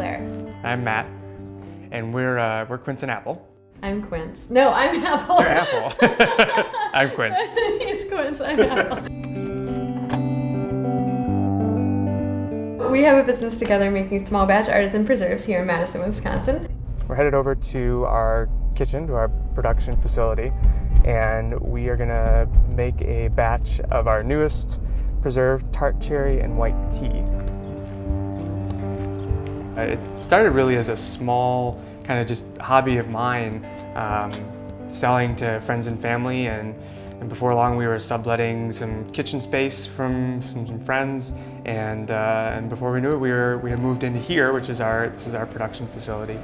Claire. I'm Matt, and we're Quince Apple. I'm Quince. No, I'm Apple. You're Apple. I'm Quince. He's Quince, I'm Apple. We have a business together making small batch artisan preserves here in Madison, Wisconsin. We're headed over to our kitchen, to our production facility, and we are gonna make a batch of our newest preserved tart cherry and white tea. It started really as a small kind of just hobby of mine, selling to friends and family, and before long we were subletting some kitchen space from some friends, and before we knew it, we had moved into here, which is this is our production facility.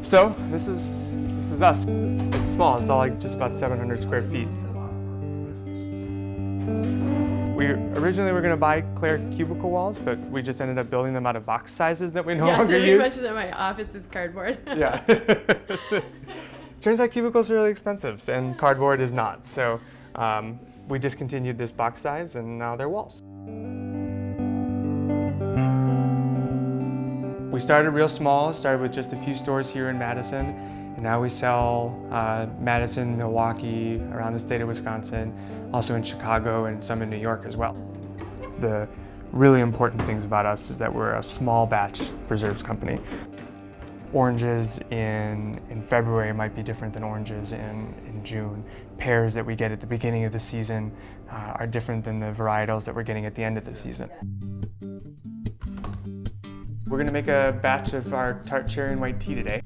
So this is us. It's small. It's all like just about 700 square feet. We originally were going to buy Claire cubicle walls, but we just ended up building them out of box sizes that we no longer use. Yeah, much that my office is cardboard. Yeah. Turns out cubicles are really expensive, and cardboard is not. So we discontinued this box size, and now they're walls. We started real small, started with just a few stores here in Madison, and now we sell Madison, Milwaukee, around the state of Wisconsin, also in Chicago and some in New York as well. The really important things about us is that we're a small batch preserves company. Oranges in February might be different than oranges in June. Pears that we get at the beginning of the season are different than the varietals that we're getting at the end of the season. We're gonna make a batch of our tart cherry and white tea today.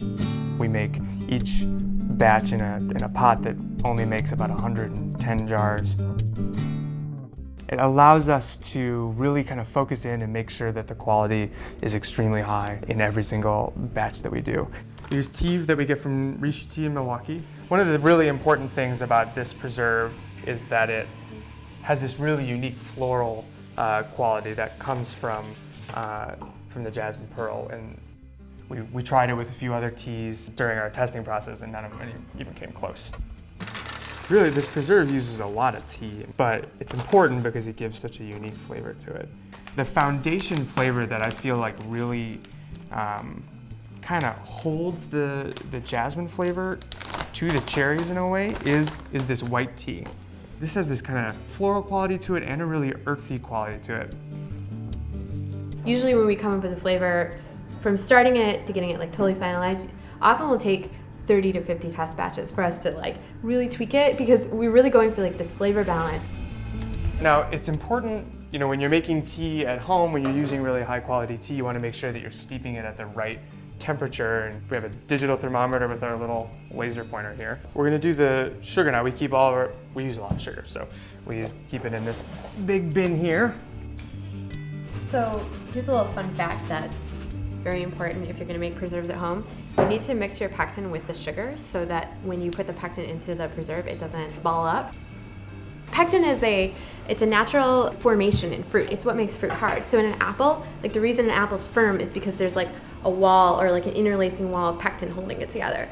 We make each batch in a pot that only makes about 110 jars. It allows us to really kind of focus in and make sure that the quality is extremely high in every single batch that we do. We use tea that we get from Rishi Tea in Milwaukee. One of the really important things about this preserve is that it has this really unique floral quality that comes from the jasmine pearl, and we tried it with a few other teas during our testing process, and none of them even came close. Really, this preserve uses a lot of tea, but it's important because it gives such a unique flavor to it. The foundation flavor that I feel like really kind of holds the jasmine flavor to the cherries in a way is this white tea. This has this kind of floral quality to it and a really earthy quality to it. Usually when we come up with a flavor, from starting it to getting it like totally finalized, often we'll take 30 to 50 test batches for us to like really tweak it, because we're really going for like this flavor balance. Now, it's important, you know, when you're making tea at home, when you're using really high quality tea, you want to make sure that you're steeping it at the right temperature, and we have a digital thermometer with our little laser pointer here. We're going to do the sugar now. We use a lot of sugar, so we keep it in this big bin here. So here's a little fun fact that's very important if you're going to make preserves at home. You need to mix your pectin with the sugar so that when you put the pectin into the preserve, it doesn't ball up. Pectin is it's a natural formation in fruit. It's what makes fruit hard. So in an apple, like the reason an apple's firm is because there's like a wall or like an interlacing wall of pectin holding it together.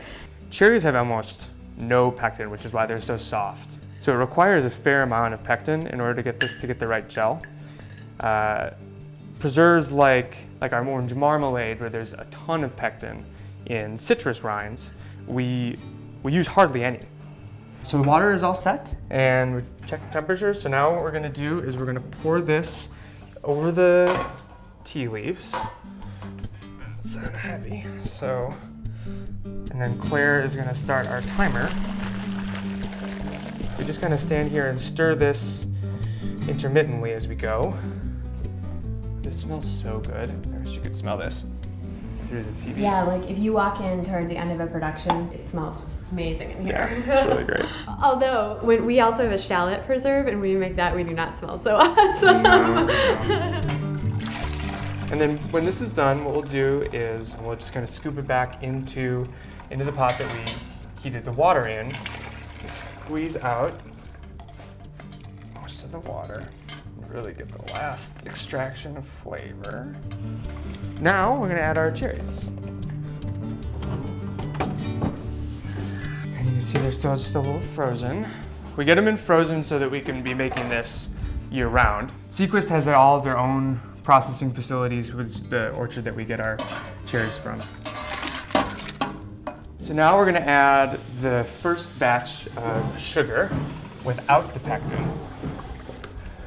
Cherries have almost no pectin, which is why they're so soft. So it requires a fair amount of pectin in order to get this to get the right gel. Preserves like our orange marmalade, where there's a ton of pectin in citrus rinds, we use hardly any. So the water is all set, and we check the temperature. So now what we're gonna do is we're gonna pour this over the tea leaves. It's not heavy, so, and then Claire is gonna start our timer. We just kind of stand here and stir this intermittently as we go. This smells so good. I wish you could smell this through the TV. Yeah, like if you walk in toward the end of a production, it smells just amazing in here. Yeah, it's really great. Although, when we also have a shallot preserve, and when we make that, we do not smell so awesome. No. And then when this is done, what we'll do is we'll just kind of scoop it back into the pot that we heated the water in. Squeeze out most of the water. Really get the last extraction of flavor. Now we're gonna add our cherries. And you can see they're still just a little frozen. We get them in frozen so that we can be making this year-round. Sequist has all of their own processing facilities with the orchard that we get our cherries from. So now we're going to add the first batch of sugar without the pectin.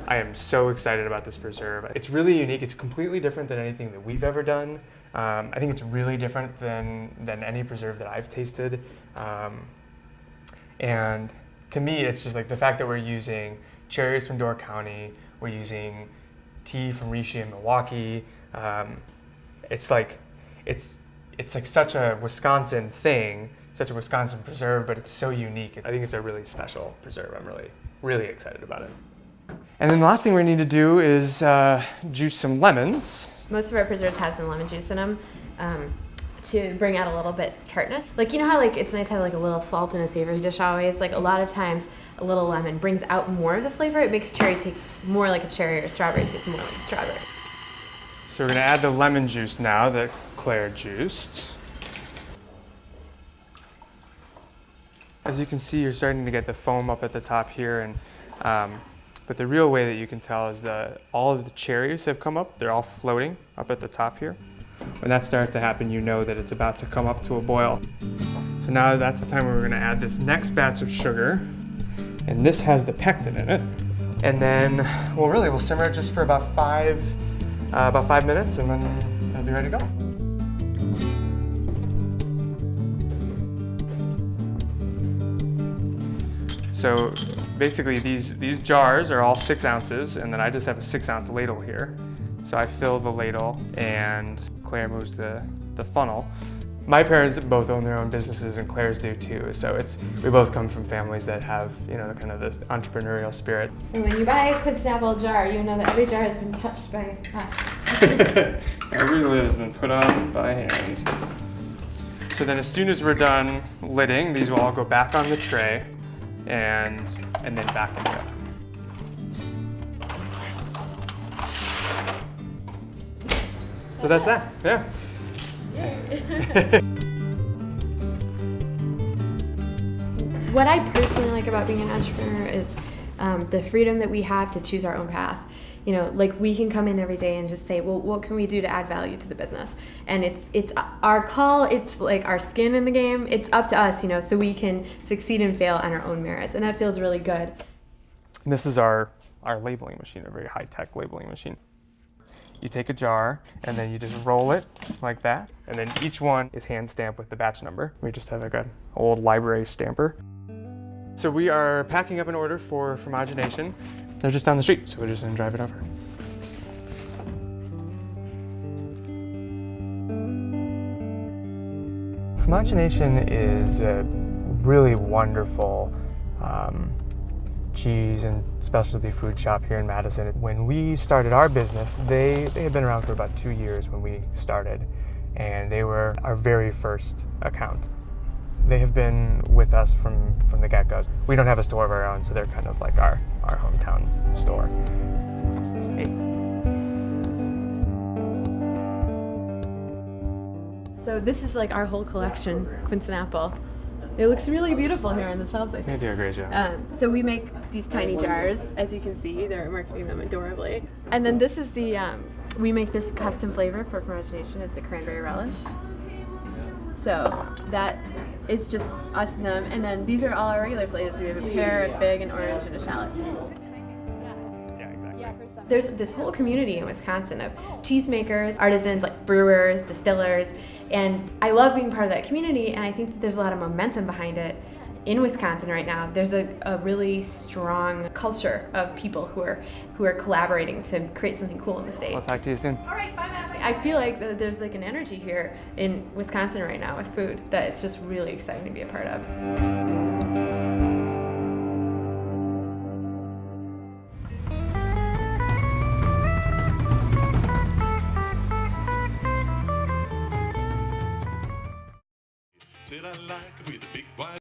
I am so excited about this preserve. It's really unique. It's completely different than anything that we've ever done. I think it's really different than any preserve that I've tasted. And to me, it's just like the fact that we're using cherries from Door County, we're using tea from Rishi and Milwaukee. It's like such a Wisconsin thing, such a Wisconsin preserve, but it's so unique. I think it's a really special preserve. I'm really excited about it. And then the last thing we need to do is juice some lemons. Most of our preserves have some lemon juice in them to bring out a little bit of tartness. Like, you know how like it's nice to have like a little salt in a savory dish always? Like a lot of times a little lemon brings out more of the flavor. It makes cherry taste more like a cherry or strawberry taste more like a strawberry. So we're gonna add the lemon juice now that Claire juiced. As you can see, you're starting to get the foam up at the top here, and but the real way that you can tell is that all of the cherries have come up. They're all floating up at the top here. When that starts to happen, you know that it's about to come up to a boil. So now that's the time where we're gonna add this next batch of sugar, and this has the pectin in it. And then, we'll simmer it just for about 5 minutes, and then it'll be ready to go. So basically these jars are all 6 ounces, and then I just have a 6-ounce ladle here. So I fill the ladle and Claire moves the funnel. My parents both own their own businesses, and Claire's do too. So we both come from families that have, kind of this entrepreneurial spirit. So when you buy a Quince Apple jar, you know that every jar has been touched by us. Every lid has been put on by hand. So then as soon as we're done lidding, these will all go back on the tray and then back in the oven. So that's that, yeah. What I personally like about being an entrepreneur is the freedom that we have to choose our own path. Like we can come in every day and just say, well, what can we do to add value to the business? And it's our call, it's like our skin in the game. It's up to us, so we can succeed and fail on our own merits. And that feels really good. This is our labeling machine, a very high-tech labeling machine. You take a jar and then you just roll it like that. And then each one is hand stamped with the batch number. We just have like an old library stamper. So we are packing up an order for Fromagination. They're just down the street, so we're just gonna drive it over. Fromagination is a really wonderful cheese and specialty food shop here in Madison. When we started our business, they had been around for about 2 years when we started, and they were our very first account. They have been with us from the get-go. We don't have a store of our own, so they're kind of like our hometown store. Hey. So this is like our whole collection, Quince Apple. It looks really beautiful here on the shelves, I think. They do a great job. So we make these tiny jars, as you can see. They're marketing them adorably. And then this is we make this custom flavor for Fromagination. It's a cranberry relish. So that is just us and them. And then these are all our regular flavors. We have a pear, a fig, an orange, and a shallot. Yeah, exactly. There's this whole community in Wisconsin of cheesemakers, artisans, like brewers, distillers, and I love being part of that community, and I think that there's a lot of momentum behind it in Wisconsin right now. There's a really strong culture of people who are collaborating to create something cool in the state. I'll talk to you soon. All right, bye, Matt. I feel like there's like an energy here in Wisconsin right now with food that it's just really exciting to be a part of.